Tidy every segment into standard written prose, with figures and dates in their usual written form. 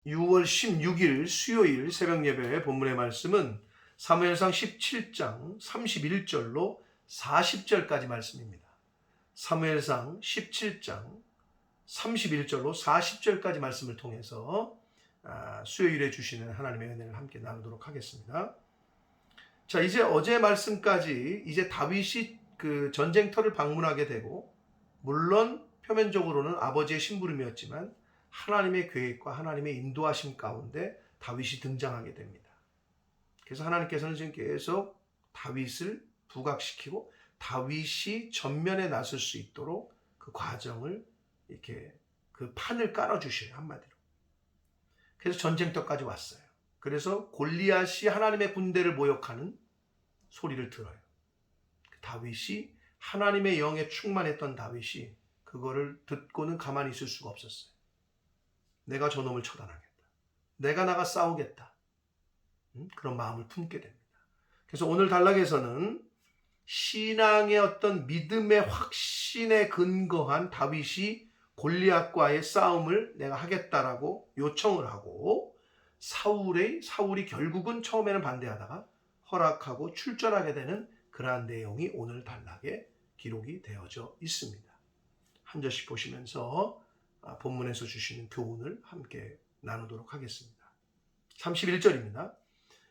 6월 16일 수요일 새벽 예배 본문의 말씀은 사무엘상 17장 31절로 40절까지 말씀입니다. 사무엘상 17장 31절로 40절까지 말씀을 통해서 수요일에 주시는 하나님의 은혜를 함께 나누도록 하겠습니다. 자, 이제 어제 말씀까지 이제 다윗이 그 전쟁터를 방문하게 되고, 물론 표면적으로는 아버지의 심부름이었지만 하나님의 계획과 하나님의 인도하심 가운데 다윗이 등장하게 됩니다. 그래서 하나님께서는 지금 계속 다윗을 부각시키고 다윗이 전면에 나설 수 있도록 그 과정을 이렇게 그 판을 깔아주셔요, 한마디로. 그래서 전쟁터까지 왔어요. 그래서 골리앗이 하나님의 군대를 모욕하는 소리를 들어요. 다윗이 하나님의 영에 충만했던 다윗이 그거를 듣고는 가만히 있을 수가 없었어요. 내가 저놈을 처단하겠다. 내가 나가 싸우겠다. 그런 마음을 품게 됩니다. 그래서 오늘 단락에서는 신앙의 어떤 믿음의 확신에 근거한 다윗이 골리앗과의 싸움을 내가 하겠다라고 요청을 하고, 사울이 결국은 처음에는 반대하다가 허락하고 출전하게 되는 그러한 내용이 오늘 단락에 기록이 되어져 있습니다. 한 절씩 보시면서 본문에서 주시는 교훈을 함께 나누도록 하겠습니다. 31절입니다.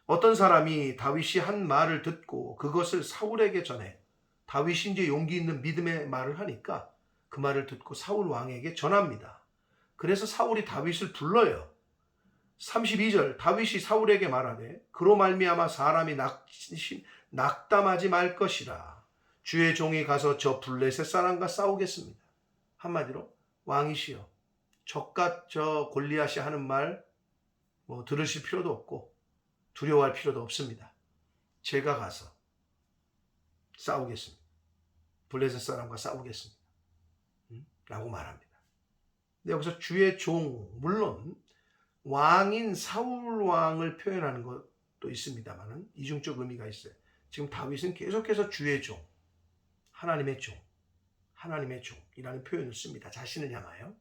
어떤 사람이 다윗이 한 말을 듣고 그것을 사울에게 전해. 다윗이 이제 용기 있는 믿음의 말을 하니까 그 말을 듣고 사울 왕에게 전합니다. 그래서 사울이 다윗을 불러요. 32절, 다윗이 사울에게 말하되 그로 말미암아 사람이 낙담하지 말 것이라. 주의 종이 가서 저 블레셋 사람과 싸우겠습니다. 한마디로 왕이시여, 적갓 저 골리앗이 하는 말 들으실 필요도 없고 두려워할 필요도 없습니다. 제가 가서 싸우겠습니다. 블레셋 사람과 싸우겠습니다. 라고 말합니다. 근데 여기서 주의 종, 물론 왕인 사울 왕을 표현하는 것도 있습니다만 이중적 의미가 있어요. 지금 다윗은 계속해서 주의 종, 하나님의 종이라는 표현을 씁니다. 자신을 향하여.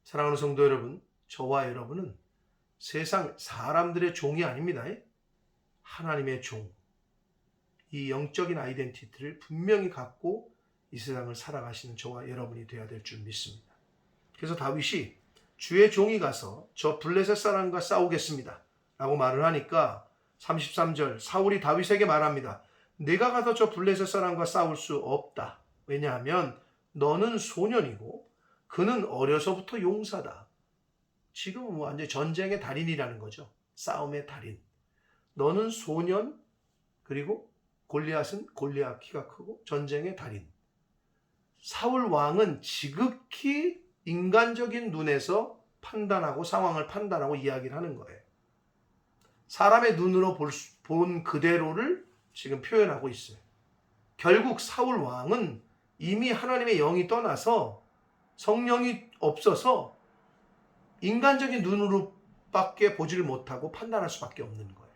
사랑하는 성도 여러분, 저와 여러분은 세상 사람들의 종이 아닙니다. 하나님의 종. 이 영적인 아이덴티티를 분명히 갖고 이 세상을 살아가시는 저와 여러분이 되어야 될 줄 믿습니다. 그래서 다윗이 주의 종이 가서 저 블레셋 사람과 싸우겠습니다 라고 말을 하니까 33절, 사울이 다윗에게 말합니다. 내가 가서 저 블레셋 사람과 싸울 수 없다. 왜냐하면 너는 소년이고 그는 어려서부터 용사다. 지금 완전 전쟁의 달인이라는 거죠. 싸움의 달인. 너는 소년, 그리고 골리앗은 골리앗 키가 크고 전쟁의 달인. 사울 왕은 지극히 인간적인 눈에서 판단하고 상황을 판단하고 이야기를 하는 거예요. 사람의 눈으로 본 그대로를 지금 표현하고 있어요. 결국 사울 왕은 이미 하나님의 영이 떠나서 성령이 없어서 인간적인 눈으로밖에 보지를 못하고 판단할 수밖에 없는 거예요.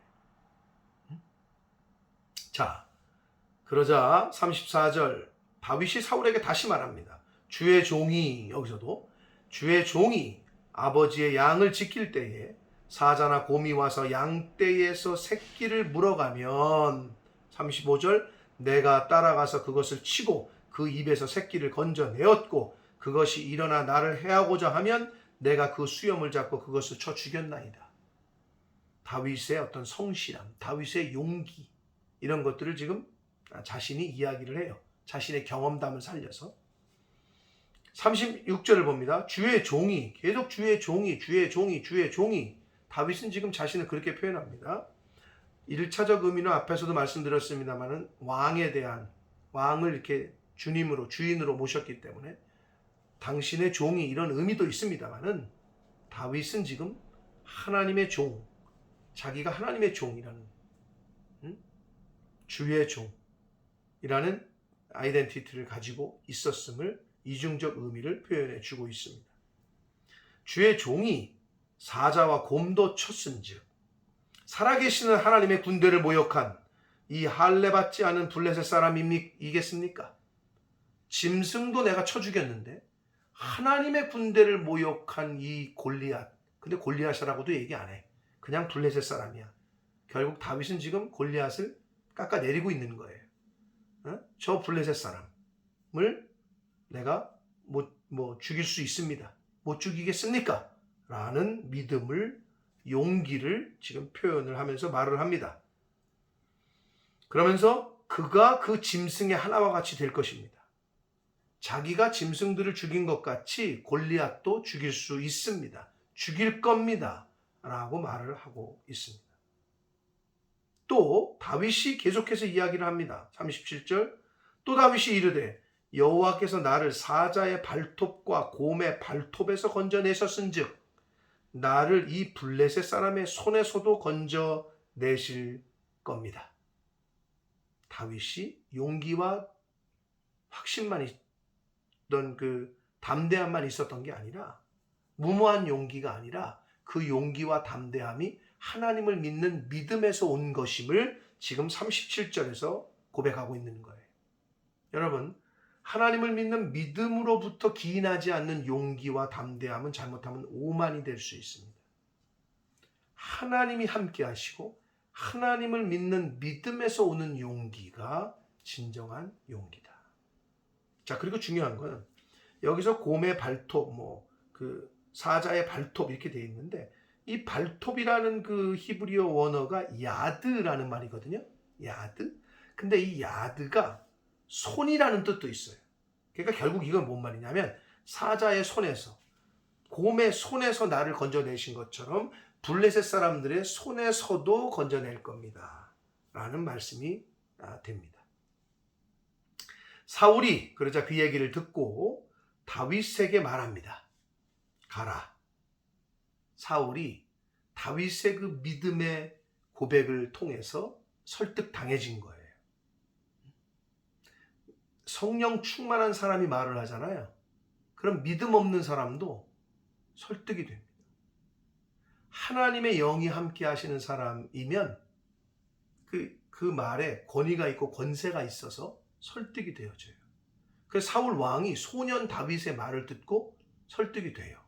자, 그러자 34절 다윗이 사울에게 다시 말합니다. 주의 종이, 여기서도 주의 종이 아버지의 양을 지킬 때에 사자나 곰이 와서 양떼에서 새끼를 물어가면 35절 내가 따라가서 그것을 치고 그 입에서 새끼를 건져내었고 그것이 일어나 나를 해하고자 하면 내가 그 수염을 잡고 그것을 쳐 죽였나이다. 다윗의 어떤 성실함, 다윗의 용기, 이런 것들을 지금 자신이 이야기를 해요. 자신의 경험담을 살려서. 36절을 봅니다. 주의 종이, 계속 주의 종이. 다윗은 지금 자신을 그렇게 표현합니다. 1차적 의미는 앞에서도 말씀드렸습니다만 왕에 대한, 왕을 이렇게 주인으로 모셨기 때문에 당신의 종이, 이런 의미도 있습니다만 다윗은 지금 하나님의 종, 자기가 하나님의 종이라는, 주의 종이라는 아이덴티티를 가지고 있었음을 이중적 의미를 표현해 주고 있습니다. 주의 종이 사자와 곰도 쳤은즉, 살아계시는 하나님의 군대를 모욕한 이 할례받지 않은 블레셋 사람이겠습니까? 짐승도 내가 쳐 죽였는데 하나님의 군대를 모욕한 이 골리앗, 근데 골리앗이라고도 얘기 안 해. 그냥 블레셋 사람이야. 결국 다윗은 지금 골리앗을 깎아내리고 있는 거예요. 저 블레셋 사람을 내가 죽일 수 있습니다. 못 죽이겠습니까? 라는 믿음을, 용기를 지금 표현을 하면서 말을 합니다. 그러면서 그가 그 짐승의 하나와 같이 될 것입니다. 자기가 짐승들을 죽인 것 같이 골리앗도 죽일 수 있습니다. 죽일 겁니다. 라고 말을 하고 있습니다. 또 다윗이 계속해서 이야기를 합니다. 37절, 또 다윗이 이르되 여호와께서 나를 사자의 발톱과 곰의 발톱에서 건져내셨은즉 나를 이 블레셋 사람의 손에서도 건져내실 겁니다. 다윗이 용기와 확신만 있던 그 담대함만 있었던 게 아니라, 무모한 용기가 아니라 그 용기와 담대함이 하나님을 믿는 믿음에서 온 것임을 지금 37절에서 고백하고 있는 거예요. 여러분, 하나님을 믿는 믿음으로부터 기인하지 않는 용기와 담대함은 잘못하면 오만이 될 수 있습니다. 하나님이 함께 하시고 하나님을 믿는 믿음에서 오는 용기가 진정한 용기다. 자, 그리고 중요한 건 여기서 곰의 발톱, 그 사자의 발톱 이렇게 되어 있는데, 이 발톱이라는 그 히브리어 원어가 야드라는 말이거든요. 야드. 근데 이 야드가 손이라는 뜻도 있어요. 그러니까 결국 이건 뭔 말이냐면, 사자의 손에서, 곰의 손에서 나를 건져내신 것처럼 블레셋 사람들의 손에서도 건져낼 겁니다. 라는 말씀이 됩니다. 사울이 그러자 그 얘기를 듣고 다윗에게 말합니다. 가라. 사울이 다윗의 그 믿음의 고백을 통해서 설득당해진 거예요. 성령 충만한 사람이 말을 하잖아요. 그럼 믿음 없는 사람도 설득이 됩니다. 하나님의 영이 함께 하시는 사람이면 그 말에 권위가 있고 권세가 있어서 설득이 되어져요. 그래서 사울 왕이 소년 다윗의 말을 듣고 설득이 돼요.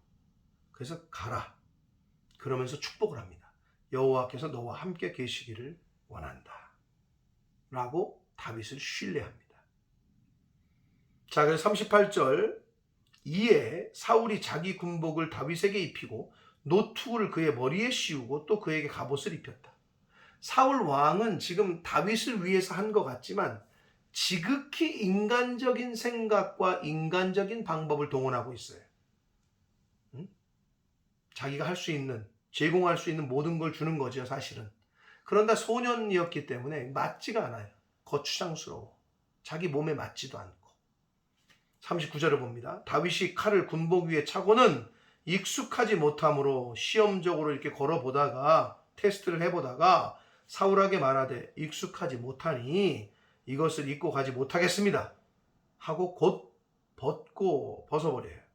그래서 가라. 그러면서 축복을 합니다. 여호와께서 너와 함께 계시기를 원한다. 라고 다윗을 신뢰합니다. 자, 그래서 38절, 이에 사울이 자기 군복을 다윗에게 입히고 노투구를 그의 머리에 씌우고 또 그에게 갑옷을 입혔다. 사울 왕은 지금 다윗을 위해서 한 것 같지만 지극히 인간적인 생각과 인간적인 방법을 동원하고 있어요. 자기가 할 수 있는, 제공할 수 있는 모든 걸 주는 거죠, 사실은. 그런데 소년이었기 때문에 맞지가 않아요. 거추장스러워. 자기 몸에 맞지도 않고. 39절을 봅니다. 다윗이 칼을 군복 위에 차고는 익숙하지 못함으로 시험적으로 이렇게 걸어보다가, 테스트를 해보다가 사울에게 말하되 익숙하지 못하니 이것을 입고 가지 못하겠습니다 하고 곧 벗어버려요.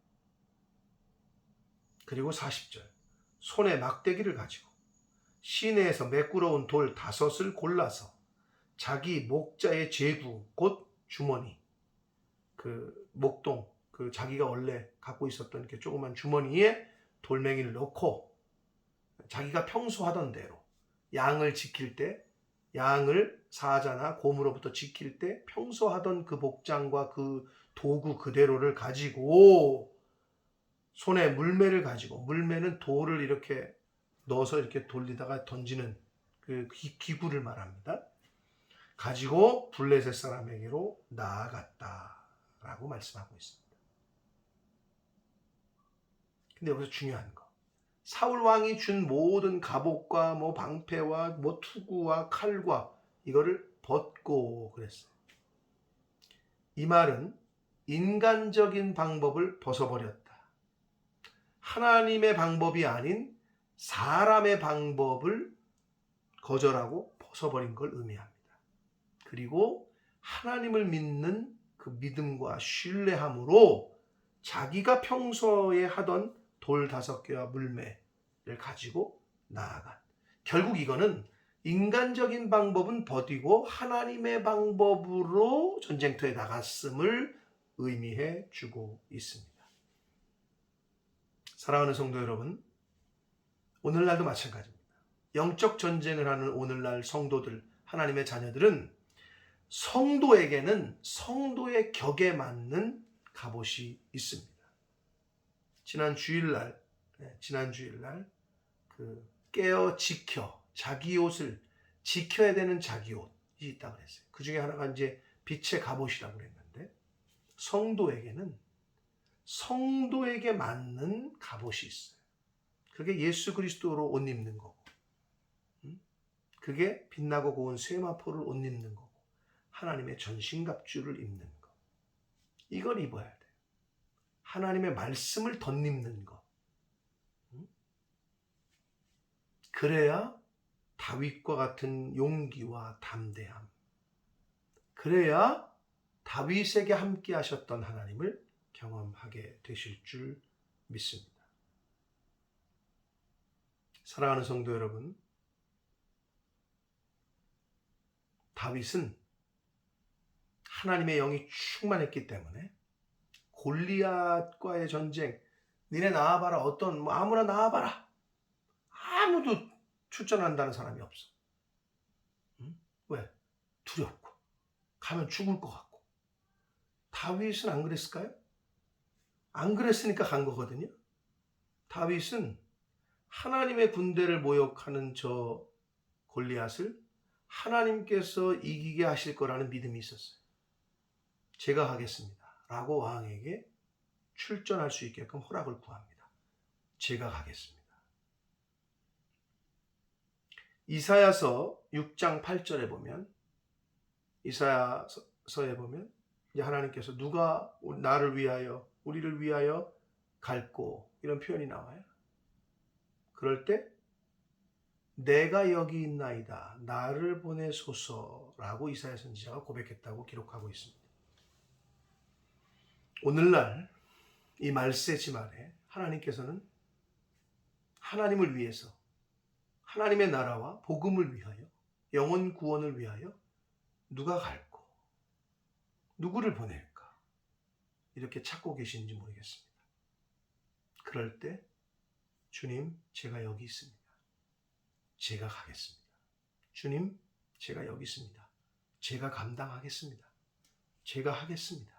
그리고 40절, 손에 막대기를 가지고 시내에서 매꾸러운 돌 5을 골라서 자기 목자의 제구, 곧 주머니, 그 목동, 그 자기가 원래 갖고 있었던 이렇게 조그만 주머니에 돌멩이를 넣고 자기가 평소 하던 대로 양을 지킬 때, 양을 사자나 곰으로부터 지킬 때 평소 하던 그 복장과 그 도구 그대로를 가지고, 손에 물매를 가지고, 물매는 돌을 이렇게 넣어서 이렇게 돌리다가 던지는 그 기구를 말합니다. 가지고 블레셋 사람에게로 나아갔다라고 말씀하고 있습니다. 근데 여기서 중요한 거, 사울 왕이 준 모든 갑옷과 방패와 투구와 칼과 이거를 벗고 그랬어요. 이 말은 인간적인 방법을 벗어버렸다. 하나님의 방법이 아닌 사람의 방법을 거절하고 벗어버린 걸 의미합니다. 그리고 하나님을 믿는 그 믿음과 신뢰함으로 자기가 평소에 하던 돌 5개와 물매를 가지고 나아간, 결국 이거는 인간적인 방법은 버리고 하나님의 방법으로 전쟁터에 나갔음을 의미해 주고 있습니다. 사랑하는 성도 여러분, 오늘날도 마찬가지입니다. 영적 전쟁을 하는 오늘날 성도들, 하나님의 자녀들은 성도에게는 성도의 격에 맞는 갑옷이 있습니다. 지난 주일날 깨어 지켜 자기 옷을 지켜야 되는 자기 옷이 있다고 그랬어요. 그 중에 하나가 이제 빛의 갑옷이라고 그랬는데, 성도에게는 성도에게 맞는 갑옷이 있어요. 그게 예수 그리스도로 옷 입는 거고, 그게 빛나고 고운 쇠마포를 옷 입는 거고, 하나님의 전신갑주를 입는 거, 이걸 입어야 돼요. 하나님의 말씀을 덧입는 것. 그래야 다윗과 같은 용기와 담대함, 그래야 다윗에게 함께 하셨던 하나님을 경험하게 되실 줄 믿습니다. 사랑하는 성도 여러분, 다윗은 하나님의 영이 충만했기 때문에 골리앗과의 전쟁, 니네 나와봐라, 아무나 나와봐라, 아무도 출전한다는 사람이 없어. 왜? 두렵고 가면 죽을 것 같고. 다윗은 안 그랬을까요? 안 그랬으니까 간 거거든요. 다윗은 하나님의 군대를 모욕하는 저 골리앗을 하나님께서 이기게 하실 거라는 믿음이 있었어요. 제가 가겠습니다 라고 왕에게 출전할 수 있게끔 허락을 구합니다. 제가 가겠습니다. 이사야서 6장 8절에 보면, 이사야서에 보면 이제 하나님께서 누가 나를 위하여, 우리를 위하여 갈고, 이런 표현이 나와요. 그럴 때 내가 여기 있나이다, 나를 보내소서라고 이사야 선지자가 고백했다고 기록하고 있습니다. 오늘날 이 말세지 말에 하나님께서는 하나님을 위해서, 하나님의 나라와 복음을 위하여, 영혼 구원을 위하여 누가 갈고 누구를 보낼까, 이렇게 찾고 계신지 모르겠습니다. 그럴 때 주님, 제가 여기 있습니다. 제가 가겠습니다. 주님, 제가 여기 있습니다. 제가 감당하겠습니다. 제가 하겠습니다.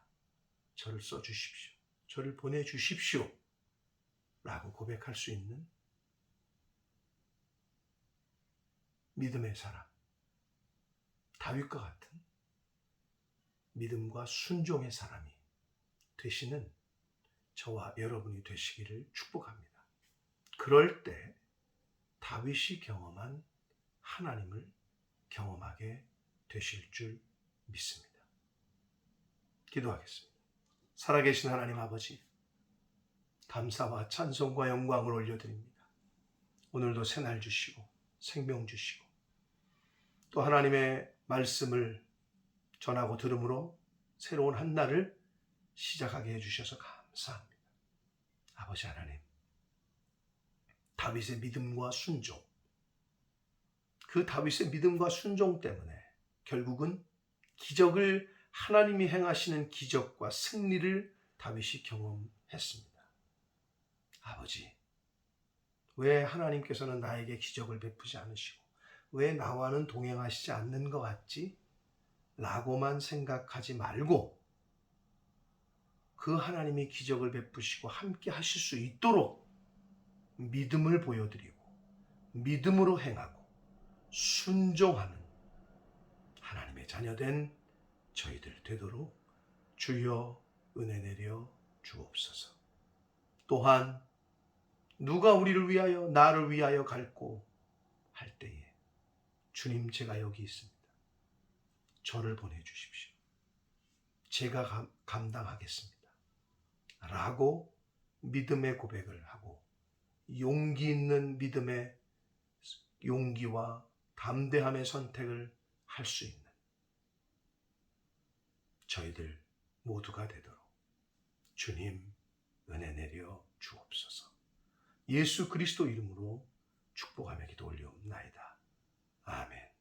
저를 써주십시오. 저를 보내주십시오. 라고 고백할 수 있는 믿음의 사람, 다윗과 같은 믿음과 순종의 사람이 되시는 저와 여러분이 되시기를 축복합니다. 그럴 때 다윗이 경험한 하나님을 경험하게 되실 줄 믿습니다. 기도하겠습니다. 살아계신 하나님 아버지, 감사와 찬송과 영광을 올려드립니다. 오늘도 새날 주시고 생명 주시고 또 하나님의 말씀을 전하고 들음으로 새로운 한 날을 시작하게 해주셔서 감사합니다. 아버지 하나님, 다윗의 믿음과 순종, 그 다윗의 믿음과 순종 때문에 결국은 기적을, 하나님이 행하시는 기적과 승리를 다윗이 경험했습니다. 아버지, 왜 하나님께서는 나에게 기적을 베푸지 않으시고 왜 나와는 동행하시지 않는 것 같지? 라고만 생각하지 말고 그 하나님이 기적을 베푸시고 함께 하실 수 있도록 믿음을 보여드리고 믿음으로 행하고 순종하는 하나님의 자녀된 저희들 되도록 주여 은혜 내려 주옵소서. 또한 누가 우리를 위하여, 나를 위하여 갈고 할 때에 주님, 제가 여기 있습니다. 저를 보내주십시오. 제가 감당하겠습니다. 라고 믿음의 고백을 하고 용기 있는 믿음의 용기와 담대함의 선택을 할 수 있는 저희들 모두가 되도록 주님 은혜 내려 주옵소서. 예수 그리스도 이름으로 축복하며 기도 올리옵나이다. 아멘.